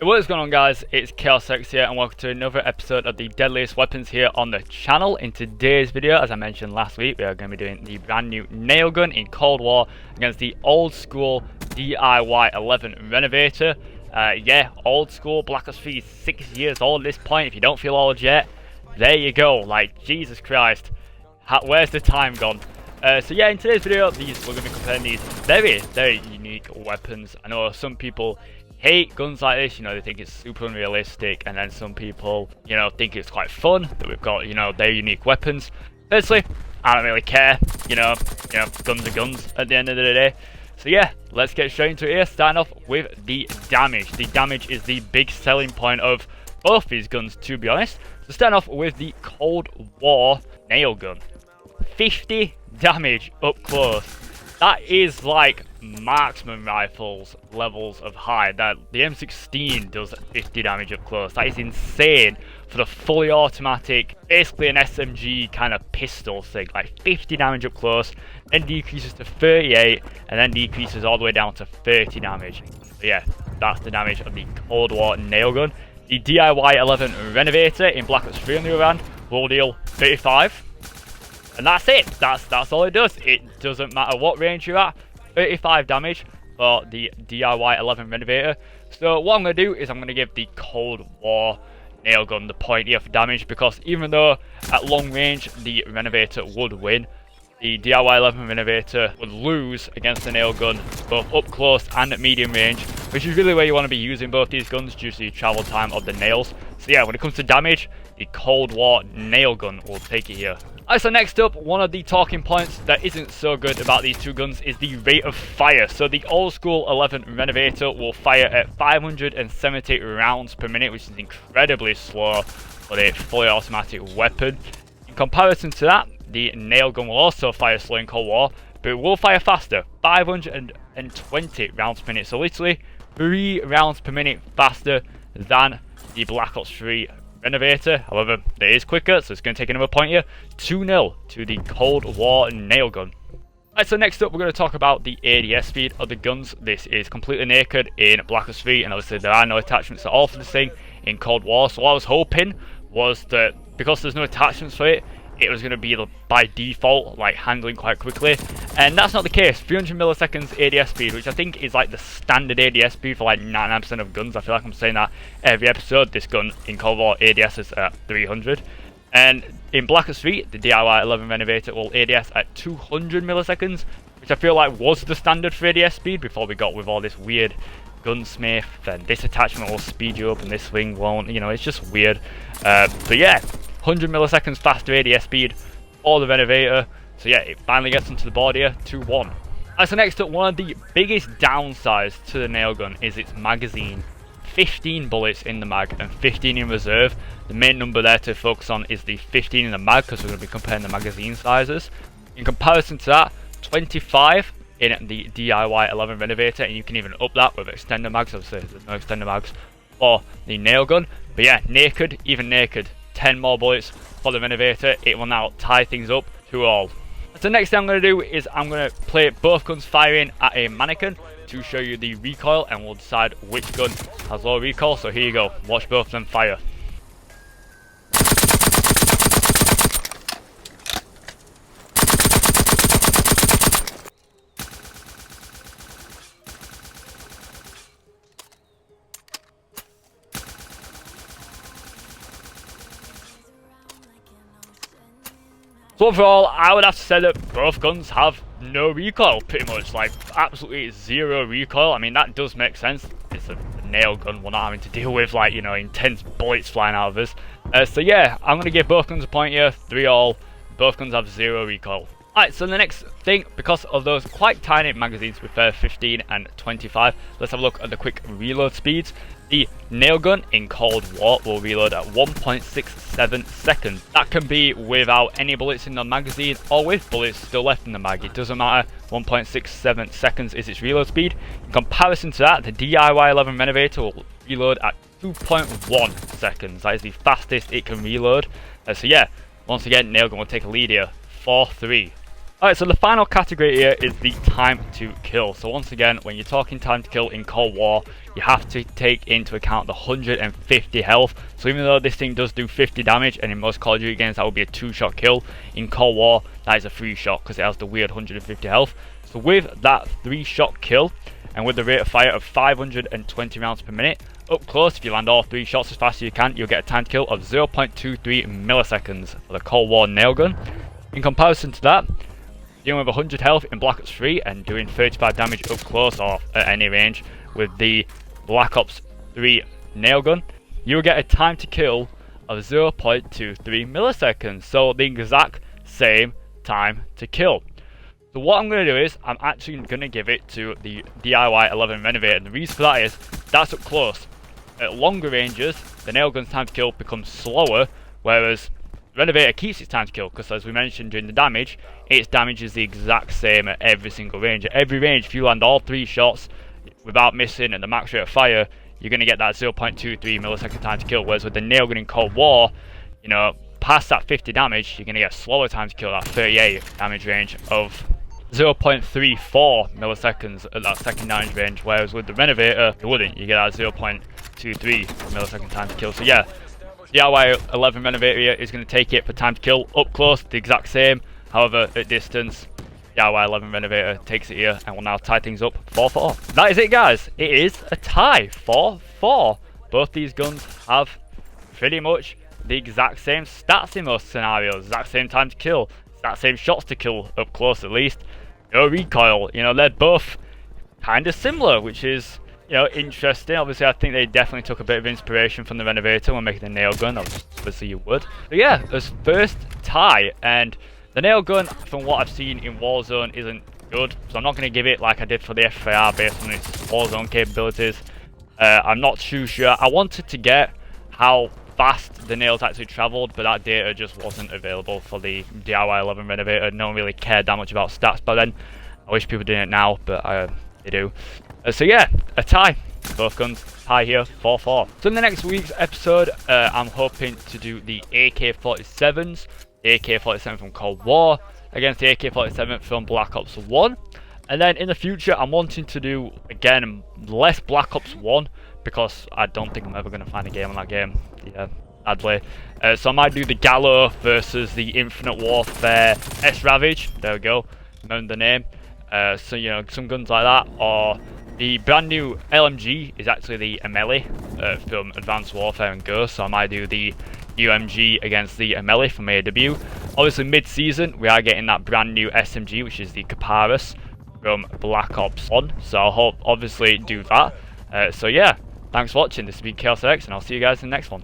What is going on, guys? It's ChaosX here and welcome to another episode of the Deadliest Weapons here on the channel. In today's video, as I mentioned last week, we are going to be doing the brand new nail gun in Cold War against the old school DIY 11 Renovator. Yeah, old school Black Ops 3 is 6 years old at this point. If you don't feel old yet, there you go. Like, Jesus Christ, where's the time gone? So yeah, in today's video, we're going to be comparing these very unique weapons. I know some people hate guns like this, they think it's super unrealistic, and then some people, think it's quite fun that we've got, their unique weapons. Personally, I don't really care, guns are guns at the end of the day. So yeah, let's get straight into it here, starting off with the damage. The damage is the big selling point of both these guns, to be honest. So starting off with the Cold War nail gun. 50 damage up close. That is like marksman rifles levels of high. That the M16 does 50 damage up close. That is insane for the fully automatic, basically an SMG kind of pistol thing. Like 50 damage up close, then decreases to 38, and then decreases all the way down to 30 damage. So yeah, that's the damage of the Cold War nail gun. The DIY 11 Renovator in Black Ops 3 on the other hand will deal 35. And that's it. That's all it does. It doesn't matter what range you're at. 35 damage for the DIY 11 Renovator. So what I'm going to do is I'm going to give the Cold War nail gun the point here for damage, because even though at long range the Renovator would win, the DIY 11 Renovator would lose against the nail gun both up close and at medium range, which is really where you want to be using both these guns due to the travel time of the nails. So yeah, when it comes to damage, the Cold War nail gun will take it here. Alright, so next up, one of the talking points that isn't so good about these two guns is the rate of fire. So the old school 11 Renovator will fire at 578 rounds per minute, which is incredibly slow for a fully automatic weapon. In comparison to that, the nail gun will also fire slow in Cold War, but it will fire faster, 520 rounds per minute. So literally 3 rounds per minute faster than the Black Ops 3 Renovator. However, it is quicker, so it's going to take another point here. 2-0 to the Cold War nail gun. Alright, so next up we're going to talk about the ADS speed of the guns. This is completely naked in Black Ops 3, and obviously there are no attachments at all for this thing in Cold War. So what I was hoping was that because there's no attachments for it, it was going to be by default like handling quite quickly, and that's not the case. 300 milliseconds ADS speed, which I think is like the standard ADS speed for like 99% of guns. I feel like I'm saying that every episode. This gun in Cold War ADS is at 300, and in Black Ops 3 the DIY 11 Renovator will ADS at 200 milliseconds, which I feel like was the standard for ADS speed before we got with all this weird gunsmith and this attachment will speed you up and this swing won't. It's just weird. But yeah, 100 milliseconds faster ADS speed for the Renovator. So yeah, it finally gets into the board here, 2-1. Alright, so next up, one of the biggest downsides to the nail gun is its magazine. 15 bullets in the mag and 15 in reserve. The main number there to focus on is the 15 in the mag, because we're going to be comparing the magazine sizes. In comparison to that, 25 in the DIY 11 Renovator, and you can even up that with extender mags. Obviously there's no extender mags for the nail gun. But yeah, naked, even naked, 10 more bullets for the Renovator. It will now tie things up 2-all. So next thing I'm going to do is I'm going to play both guns firing at a mannequin to show you the recoil, and we'll decide which gun has low recoil. So here you go, watch both of them fire. So overall, I would have to say that both guns have no recoil, pretty much, like absolutely zero recoil. I mean, that does make sense. It's a nail gun, we're not having to deal with like, intense bullets flying out of us. So yeah, I'm going to give both guns a point here, 3-all. Both guns have zero recoil. Alright, so the next thing, because of those quite tiny magazines with 15 and 25, let's have a look at the quick reload speeds. The nail gun in Cold War will reload at 1.67 seconds. That can be without any bullets in the magazine or with bullets still left in the mag. It doesn't matter. 1.67 seconds is its reload speed. In comparison to that, the DIY 11 Renovator will reload at 2.1 seconds. That is the fastest it can reload. So yeah, once again, nail gun will take a lead here, 4-3. Alright, so the final category here is the time to kill. So once again, when you're talking time to kill in Cold War, you have to take into account the 150 health. So even though this thing does do 50 damage, and in most Call of Duty games that would be a 2-shot kill, in Cold War that is a 3-shot because it has the weird 150 health. So with that 3-shot kill, and with the rate of fire of 520 rounds per minute, up close, if you land all 3 shots as fast as you can, you'll get a time to kill of 0.23 milliseconds for the Cold War nail gun. In comparison to that, dealing with 100 health in Black Ops 3 and doing 35 damage up close or at any range with the Black Ops 3 nail gun, you'll get a time to kill of 0.23 milliseconds. So the exact same time to kill. So what I'm going to do is, I'm actually going to give it to the DIY 11 Renovator. And the reason for that is, that's up close. At longer ranges, the nail gun's time to kill becomes slower, whereas Renovator keeps its time to kill, because as we mentioned during the damage, its damage is the exact same at every single range. At every range, if you land all 3 shots without missing and the max rate of fire, you're going to get that 0.23 millisecond time to kill. Whereas with the nail gun in Cold War, you know, past that 50 damage, you're going to get a slower time to kill, that 38 damage range of 0.34 milliseconds at that second damage range. Whereas with the Renovator, you wouldn't. You get that 0.23 millisecond time to kill. So yeah, DIY 11 Renovator here is going to take it for time to kill. Up close, the exact same. However, at distance, DIY 11 Renovator takes it here and will now tie things up 4-4. That is it, guys. It is a tie, 4-4. Both these guns have pretty much the exact same stats in most scenarios. Exact same time to kill. Exact same shots to kill, up close at least. No recoil. You know, they're both kind of similar, which is, you know, interesting. Obviously, I think they definitely took a bit of inspiration from the Renovator when making the nail gun. Obviously, you would. But yeah, this first tie, and the nail gun, from what I've seen in Warzone, isn't good. So I'm not going to give it like I did for the FAR based on its Warzone capabilities. I'm not too sure. I wanted to get how fast the nails actually travelled, but that data just wasn't available for the DIY 11 Renovator. No one really cared that much about stats by then. I wish people did it now, but they do. So yeah, a tie. Both guns tie here, 4-4. So in the next week's episode, I'm hoping to do the AK-47s. The AK-47 from Cold War against the AK-47 from Black Ops 1. And then in the future, I'm wanting to do, again, less Black Ops 1, because I don't think I'm ever going to find a game on that game. Yeah, sadly. So I might do the Gallo versus the Infinite Warfare S-Ravage. There we go. Remember the name. So, you know, some guns like that. Or the brand new LMG is actually the Amelie from Advanced Warfare and Ghost. So I might do the UMG against the Amelie from AW. Obviously, mid-season, we are getting that brand new SMG, which is the Caparis from Black Ops 1. So I'll obviously do that. So yeah, thanks for watching. This has been ChaosX, and I'll see you guys in the next one.